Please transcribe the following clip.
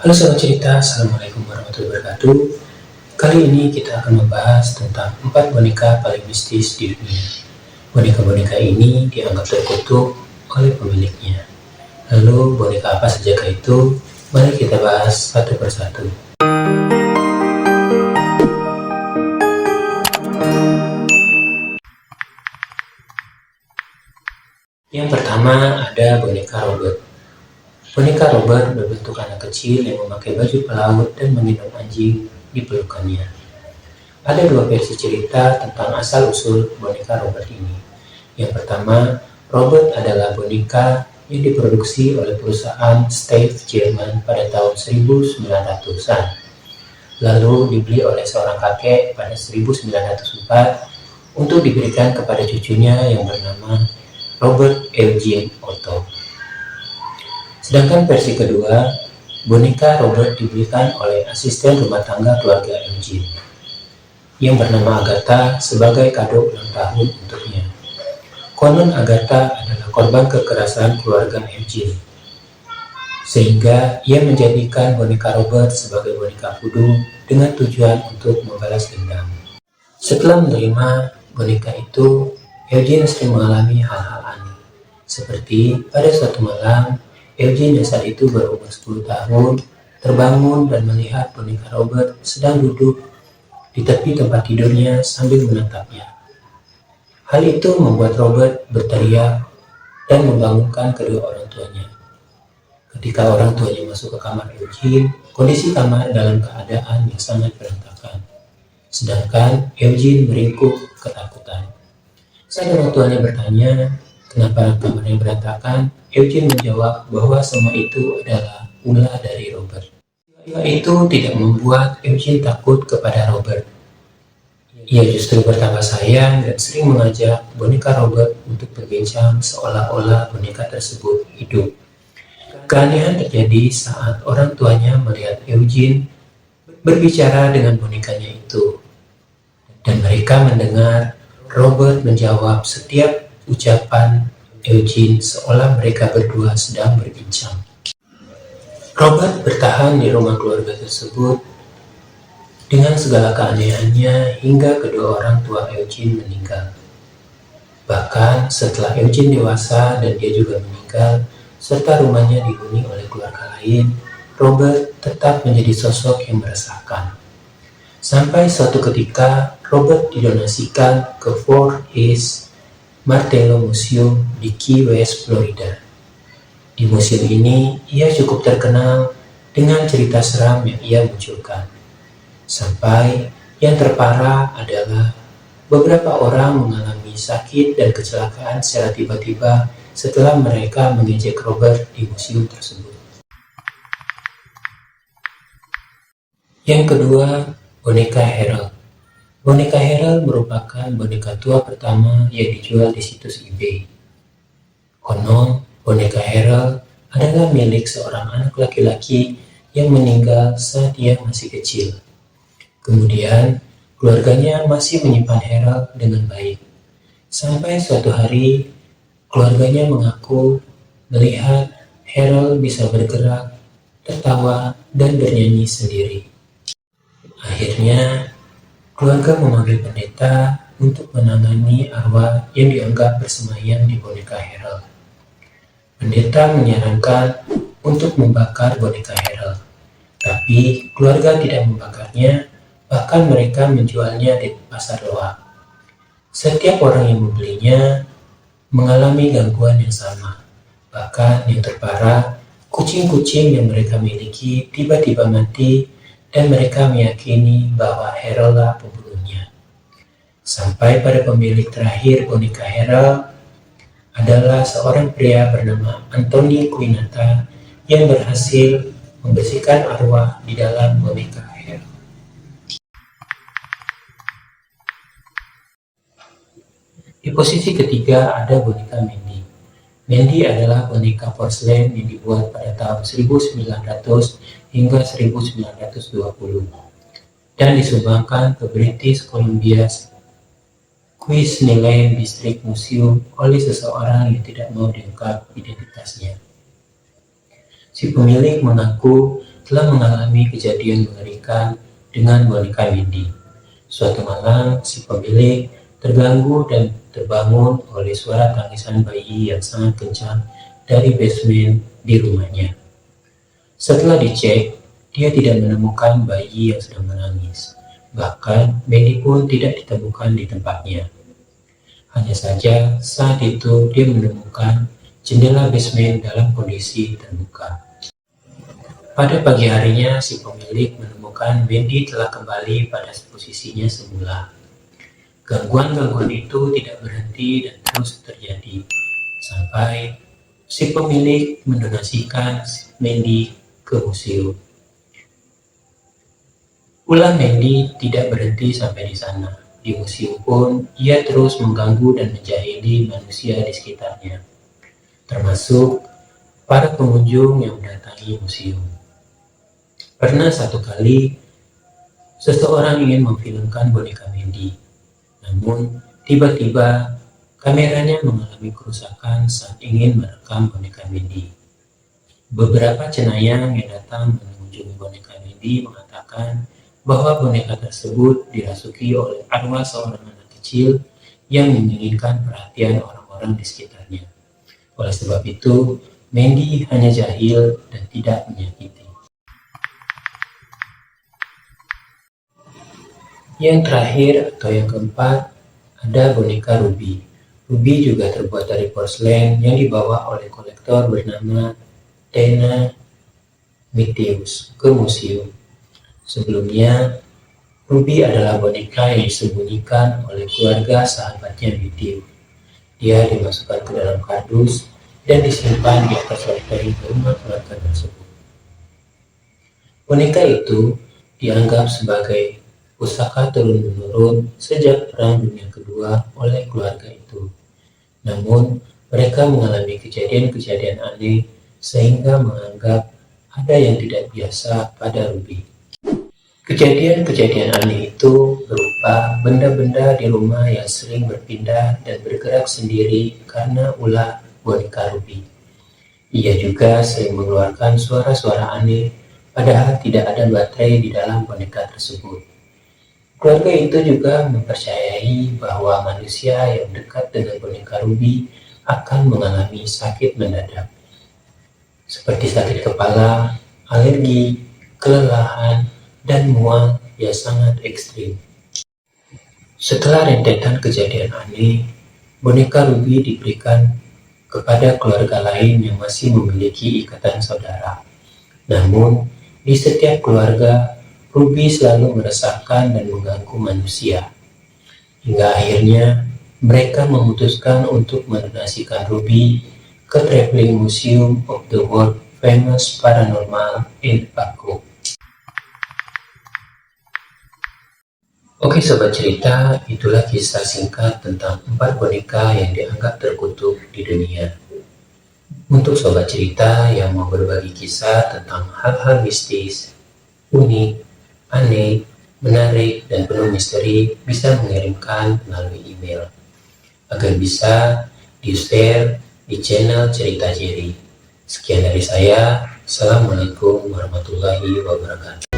Halo sahabat cerita, Assalamualaikum warahmatullahi wabarakatuh. Kali ini kita akan membahas tentang 4 boneka paling mistis di dunia. Boneka-boneka ini dianggap terkutuk oleh pemiliknya. Lalu boneka apa saja itu? Mari kita bahas satu persatu. Yang pertama ada boneka Robert. Boneka Robert berbentuk anak kecil yang memakai baju pelaut dan menggendong anjing di pelukannya. Ada 2 versi cerita tentang asal-usul boneka Robert ini. Yang pertama, Robert adalah boneka yang diproduksi oleh perusahaan Steiff Jerman pada tahun 1900-an. Lalu dibeli oleh seorang kakek pada 1904 untuk diberikan kepada cucunya yang bernama Robert Eugene Otto. Sedangkan versi kedua, boneka Robert dibelikan oleh asisten rumah tangga keluarga Eugene yang bernama Agatha sebagai kado ulang tahun untuknya. Konon Agatha adalah korban kekerasan keluarga Eugene, sehingga ia menjadikan boneka Robert sebagai boneka voodoo dengan tujuan untuk membalas dendam. Setelah menerima boneka itu, Eugene sering mengalami hal-hal aneh, seperti pada suatu malam, Eugene yang saat itu berumur 10 tahun terbangun dan melihat boneka Robert sedang duduk di tepi tempat tidurnya sambil menatapnya. Hal itu membuat Robert berteriak dan membangunkan kedua orang tuanya. Ketika orang tuanya masuk ke kamar Eugene, kondisi kamar dalam keadaan yang sangat berantakan. Sedangkan Eugene meringkuk ketakutan. Saat orang tuanya bertanya, kenapa kamarnya berantakan? Eugene menjawab bahwa semua itu adalah ulah dari Robert. Peristiwa itu tidak membuat Eugene takut kepada Robert. Ia justru bertambah sayang dan sering mengajak boneka Robert untuk berbincang seolah-olah boneka tersebut hidup. Keanehan terjadi saat orang tuanya melihat Eugene berbicara dengan bonekanya itu. Dan mereka mendengar Robert menjawab setiap ucapan Eugene seolah mereka berdua sedang berbincang. Robert bertahan di rumah keluarga tersebut dengan segala keanehannya hingga kedua orang tua Eugene meninggal. Bahkan setelah Eugene dewasa dan dia juga meninggal, serta rumahnya dihuni oleh keluarga lain, Robert tetap menjadi sosok yang meresahkan. Sampai suatu ketika, Robert didonasikan ke Fort Hays Martello Museum di Key West, Florida. Di museum ini, ia cukup terkenal dengan cerita seram yang ia munculkan. Sampai yang terparah adalah beberapa orang mengalami sakit dan kecelakaan secara tiba-tiba setelah mereka mengejek Robert di museum tersebut. Yang kedua, boneka Harold. Boneka Harold merupakan boneka tua pertama yang dijual di situs eBay. Konon, boneka Harold adalah milik seorang anak laki-laki yang meninggal saat ia masih kecil. Kemudian, keluarganya masih menyimpan Harold dengan baik. Sampai suatu hari, keluarganya mengaku melihat Harold bisa bergerak, tertawa, dan bernyanyi sendiri. Akhirnya, keluarga memanggil pendeta untuk menangani arwah yang dianggap bersemayam di boneka Harold. Pendeta menyarankan untuk membakar boneka Harold, tapi keluarga tidak membakarnya, bahkan mereka menjualnya di pasar loak. Setiap orang yang membelinya mengalami gangguan yang sama. Bahkan yang terparah, kucing-kucing yang mereka miliki tiba-tiba mati dan mereka meyakini bahwa Harold lah pembunuhnya. Sampai pada pemilik terakhir boneka Harold adalah seorang pria bernama Anthony Quinata yang berhasil membersihkan arwah di dalam boneka Harold. Di posisi ketiga ada boneka Mandy. Mandy adalah boneka porselen yang dibuat pada tahun 1900 hingga 1920 dan disumbangkan ke British Columbia Queensland District Museum oleh seseorang yang tidak mau diungkap identitasnya. Si pemilik mengaku telah mengalami kejadian mengerikan dengan boneka Wendy. Suatu malam, si pemilik terganggu dan terbangun oleh suara tangisan bayi yang sangat kencang dari basement di rumahnya. Setelah dicek, dia tidak menemukan bayi yang sedang menangis. Bahkan, Wendy pun tidak ditemukan di tempatnya. Hanya saja, saat itu dia menemukan jendela basement dalam kondisi terbuka. Pada pagi harinya, si pemilik menemukan Wendy telah kembali pada posisinya semula. Gangguan-gangguan itu tidak berhenti dan terus terjadi, sampai si pemilik mendonasikan Wendy ke museum. Ulah Wendy tidak berhenti sampai di sana. Di museum pun, ia terus mengganggu dan menjahili manusia di sekitarnya, termasuk para pengunjung yang mendatangi museum. Pernah satu kali, seseorang ingin memfilmkan boneka Wendy, namun tiba-tiba kameranya mengalami kerusakan saat ingin merekam boneka Wendy. Beberapa cenayang yang datang mengunjungi boneka Wendy mengatakan bahwa boneka tersebut dirasuki oleh arwah seorang anak kecil yang menginginkan perhatian orang-orang di sekitarnya. Oleh sebab itu, Wendy hanya jahil dan tidak menyakiti. Yang terakhir atau yang keempat, ada boneka Ruby. Ruby juga terbuat dari porselen yang dibawa oleh kolektor bernama Dana Matthews ke museum. Sebelumnya, Ruby adalah boneka yang disembunyikan oleh keluarga sahabatnya Matthews. Dia dimasukkan ke dalam kardus dan disimpan di atas lantai rumah keluarga tersebut. Boneka itu dianggap sebagai pusaka turun-menurun sejak Perang Dunia Kedua oleh keluarga itu. Namun, mereka mengalami kejadian-kejadian aneh sehingga menganggap ada yang tidak biasa pada Ruby. Kejadian-kejadian aneh itu berupa benda-benda di rumah yang sering berpindah dan bergerak sendiri karena ulah boneka Ruby. Ia juga sering mengeluarkan suara-suara aneh, padahal tidak ada baterai di dalam boneka tersebut. Keluarga itu juga mempercayai bahwa manusia yang dekat dengan boneka Ruby akan mengalami sakit mendadak, seperti sakit kepala, alergi, kelelahan, dan mual yang sangat ekstrim. Setelah rentetan kejadian aneh, boneka Ruby diberikan kepada keluarga lain yang masih memiliki ikatan saudara. Namun, di setiap keluarga, Ruby selalu meresahkan dan mengganggu manusia. Hingga akhirnya, mereka memutuskan untuk mendonasikan Ruby ke Traveling Museum of the World Famous Paranormal in Baku. Oke sobat cerita, itulah kisah singkat tentang 4 boneka yang dianggap terkutuk di dunia. Untuk sobat cerita yang mau berbagi kisah tentang hal-hal mistis, unik, aneh, menarik, dan penuh misteri, bisa mengirimkan melalui email agar bisa di-share di channel Cerita Jerry. Sekian dari saya. Assalamualaikum warahmatullahi wabarakatuh.